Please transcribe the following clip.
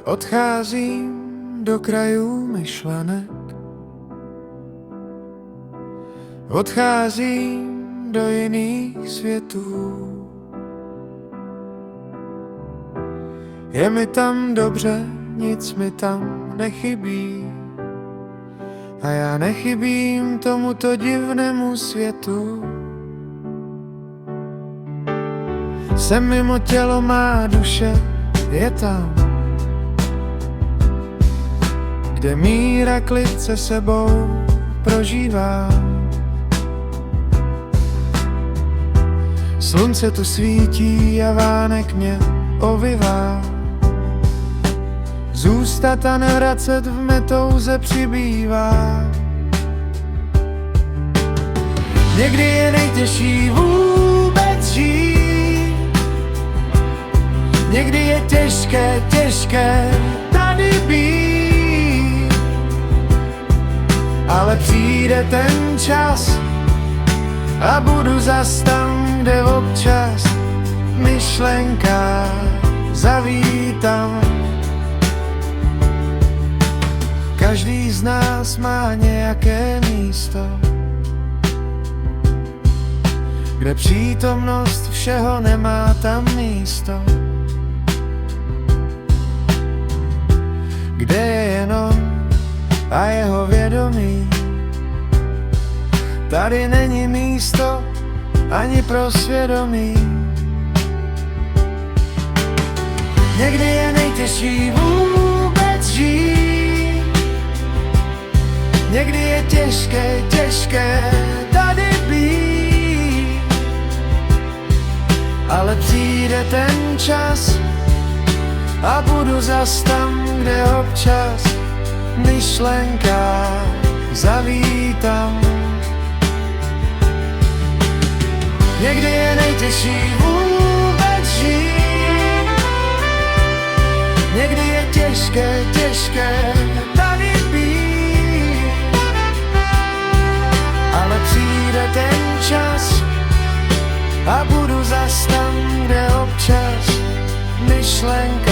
Odcházím do krajů myšlenek, odcházím do jiných světů. Je mi tam dobře, nic mi tam nechybí, a já nechybím tomuto divnému světu. Jsem mimo tělo, má duše je tam, kde míra klid se sebou prožívá. Slunce tu svítí a vánek mě ovivá. Zůstat a nevracet v metouze přibývá. Někdy je nejtěžší vůbec žít, někdy je těžké tady být, ale přijde ten čas a budu zas tam, kde občas v myšlenkách zavítám. Každý z nás má nějaké místo, kde přítomnost všeho nemá tam místo, kde je jenom a jeho vědomí. Tady není místo ani pro svědomí. Někdy je nejtěžší vůbec žít, někdy je těžké tady být, ale přijde ten čas a budu zas tam, kde občas v myšlenkách zavítám. Někdy je nejtěžší vůbec žít, někdy je těžké tady být, ale přijde ten čas a budu zas tam, kde občas myšlenka